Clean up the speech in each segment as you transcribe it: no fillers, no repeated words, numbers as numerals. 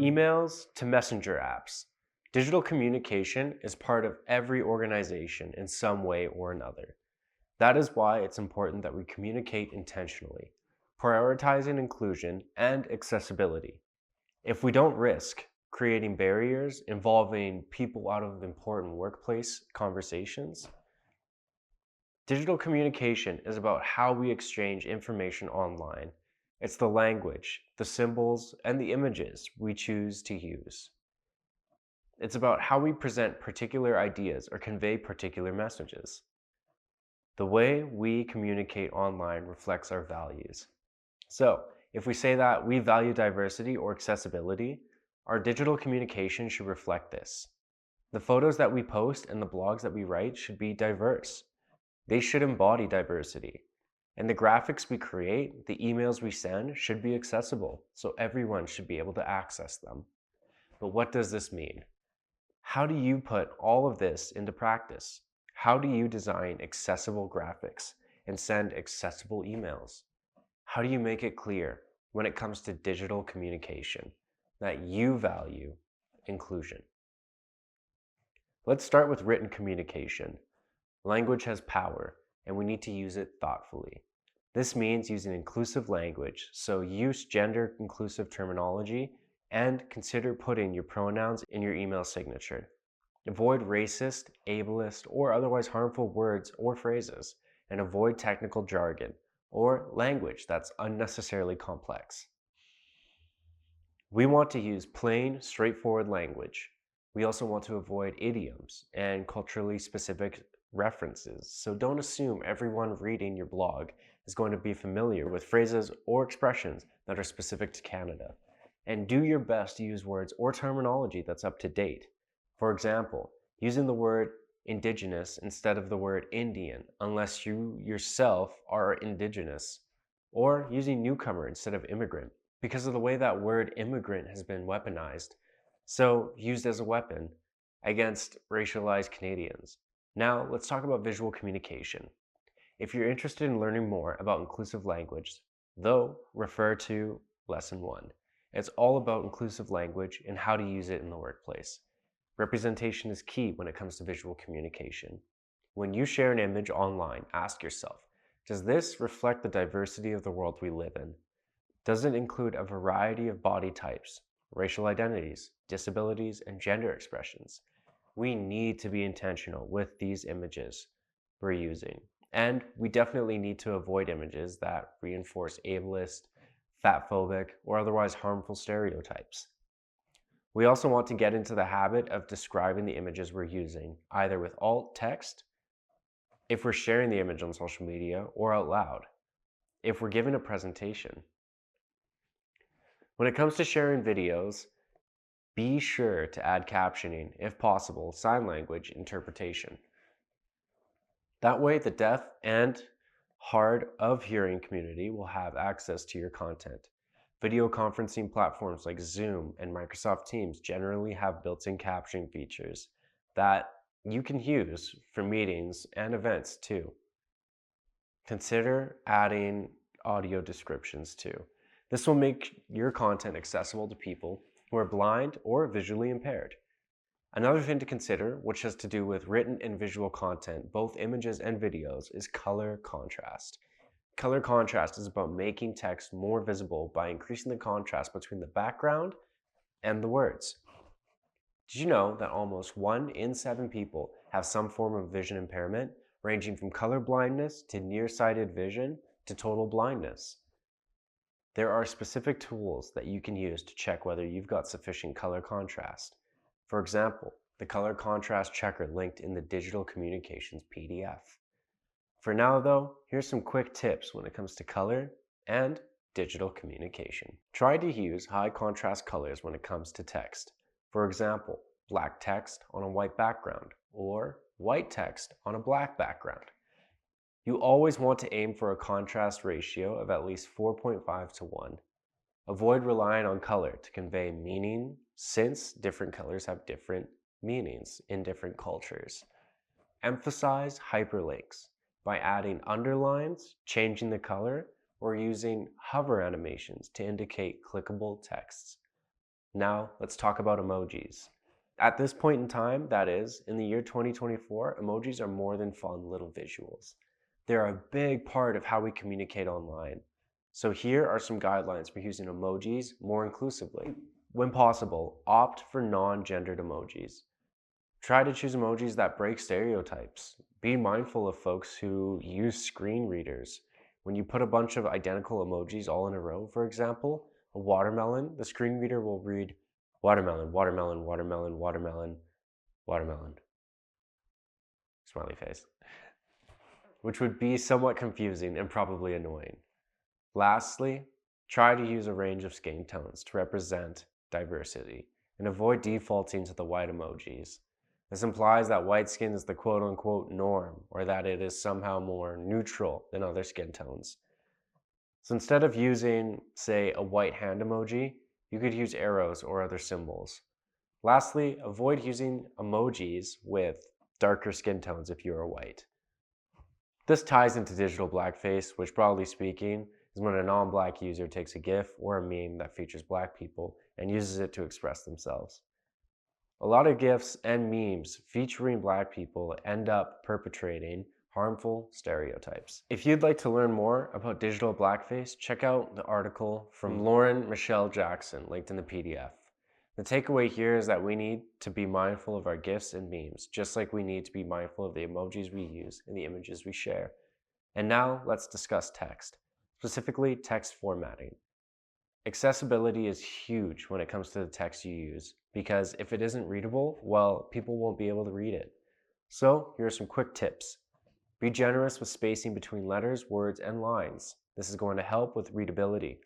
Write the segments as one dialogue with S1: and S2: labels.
S1: emails to messenger apps, digital communication is part of every organization in some way or another. That is why it's important that we communicate intentionally, prioritizing inclusion and accessibility. If we don't risk creating barriers involving people out of important workplace conversations, digital communication is about how we exchange information online. It's the language, the symbols, and the images we choose to use. It's about how we present particular ideas or convey particular messages. The way we communicate online reflects our values. So, if we say that we value diversity or accessibility, our digital communication should reflect this. The photos that we post and the blogs that we write should be diverse. They should embody diversity. And the graphics we create, the emails we send, should be accessible, so everyone should be able to access them. But what does this mean? How do you put all of this into practice? How do you design accessible graphics and send accessible emails? How do you make it clear when it comes to digital communication that you value inclusion? Let's start with written communication. Language has power, and we need to use it thoughtfully. This means using inclusive language, so use gender-inclusive terminology and consider putting your pronouns in your email signature. Avoid racist, ableist, or otherwise harmful words or phrases, and avoid technical jargon or language that's unnecessarily complex. We want to use plain, straightforward language. We also want to avoid idioms and culturally specific references, so don't assume everyone reading your blog is going to be familiar with phrases or expressions that are specific to Canada. And do your best to use words or terminology that's up to date. For example, using the word Indigenous instead of the word Indian, unless you yourself are Indigenous, or using newcomer instead of immigrant, because of the way that word immigrant has been weaponized, so used as a weapon against racialized Canadians. Now, let's talk about visual communication. If you're interested in learning more about inclusive language, though, refer to Lesson 1. It's all about inclusive language and how to use it in the workplace. Representation is key when it comes to visual communication. When you share an image online, ask yourself, does this reflect the diversity of the world we live in? Does it include a variety of body types, racial identities, disabilities, and gender expressions? We need to be intentional with these images we're using. And we definitely need to avoid images that reinforce ableist, fatphobic, or otherwise harmful stereotypes. We also want to get into the habit of describing the images we're using, either with alt text, if we're sharing the image on social media, or out loud, if we're giving a presentation. When it comes to sharing videos, be sure to add captioning, if possible, sign language interpretation. That way, the deaf and hard of hearing community will have access to your content. Video conferencing platforms like Zoom and Microsoft Teams generally have built-in captioning features that you can use for meetings and events too. Consider adding audio descriptions too. This will make your content accessible to people who are blind or visually impaired. Another thing to consider, which has to do with written and visual content, both images and videos, is color contrast. Color contrast is about making text more visible by increasing the contrast between the background and the words. Did you know that almost 1 in 7 people have some form of vision impairment, ranging from color blindness to nearsighted vision to total blindness? There are specific tools that you can use to check whether you've got sufficient color contrast. For example, the color contrast checker linked in the Digital Communications PDF. For now though, here's some quick tips when it comes to color and digital communication. Try to use high contrast colors when it comes to text. For example, black text on a white background or white text on a black background. You always want to aim for a contrast ratio of at least 4.5 to 1. Avoid relying on color to convey meaning, since different colors have different meanings in different cultures. Emphasize hyperlinks by adding underlines, changing the color, or using hover animations to indicate clickable texts. Now, let's talk about emojis. At this point in time, that is, in the year 2024, emojis are more than fun little visuals. They're a big part of how we communicate online. So here are some guidelines for using emojis more inclusively. When possible, opt for non-gendered emojis. Try to choose emojis that break stereotypes. Be mindful of folks who use screen readers. When you put a bunch of identical emojis all in a row, for example, a watermelon, the screen reader will read watermelon, watermelon, watermelon, watermelon, watermelon. Smiley face. Which would be somewhat confusing and probably annoying. Lastly, try to use a range of skin tones to represent diversity and avoid defaulting to the white emojis. This implies that white skin is the quote-unquote norm, or that it is somehow more neutral than other skin tones. So instead of using, say, a white hand emoji, you could use arrows or other symbols. Lastly, avoid using emojis with darker skin tones if you are white. This ties into digital blackface, which broadly speaking is when a non-black user takes a GIF or a meme that features black people and uses it to express themselves. A lot of GIFs and memes featuring black people end up perpetrating harmful stereotypes. If you'd like to learn more about digital blackface, check out the article from Lauren Michelle Jackson, linked in the PDF. The takeaway here is that we need to be mindful of our GIFs and memes, just like we need to be mindful of the emojis we use and the images we share. And now let's discuss text, specifically text formatting. Accessibility is huge when it comes to the text you use, because if it isn't readable, well, people won't be able to read it. So here are some quick tips. Be generous with spacing between letters, words, and lines. This is going to help with readability.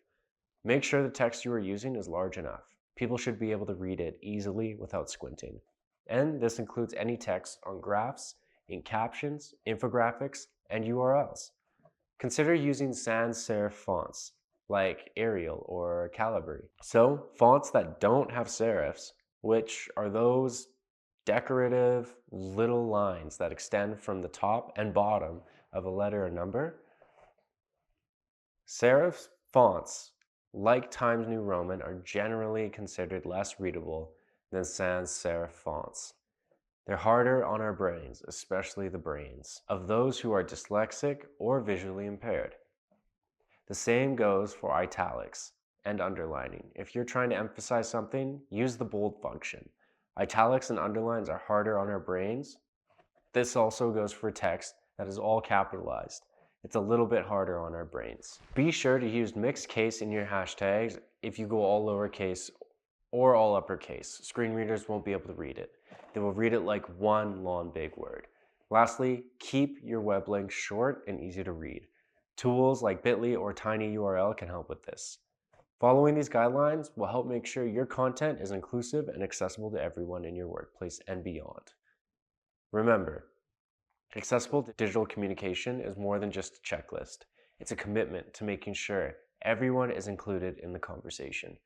S1: Make sure the text you are using is large enough. People should be able to read it easily without squinting. And this includes any text on graphs, in captions, infographics, and URLs. Consider using sans serif fonts like Arial or Calibri. So fonts that don't have serifs, which are those decorative little lines that extend from the top and bottom of a letter or number. Serif fonts, like Times New Roman, are generally considered less readable than sans serif fonts. They're harder on our brains, especially the brains of those who are dyslexic or visually impaired. The same goes for italics and underlining. If you're trying to emphasize something, use the bold function. Italics and underlines are harder on our brains. This also goes for text that is all capitalized. It's a little bit harder on our brains. Be sure to use mixed case in your hashtags if you go all lowercase or all uppercase. Screen readers won't be able to read it. They will read it like one long big word. Lastly, keep your web links short and easy to read. Tools like Bitly or tinyurl can help with this. Following these guidelines will help make sure your content is inclusive and accessible to everyone in your workplace and beyond. Remember, accessible digital communication is more than just a checklist. It's a commitment to making sure everyone is included in the conversation.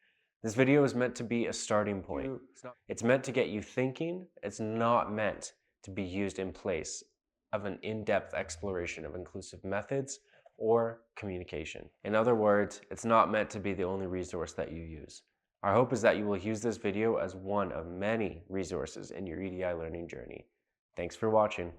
S1: This video is meant to be a starting point. It's meant to get you thinking. It's not meant to be used in place of an in-depth exploration of inclusive methods or communication. In other words, it's not meant to be the only resource that you use. Our hope is that you will use this video as one of many resources in your EDI learning journey. Thanks for watching.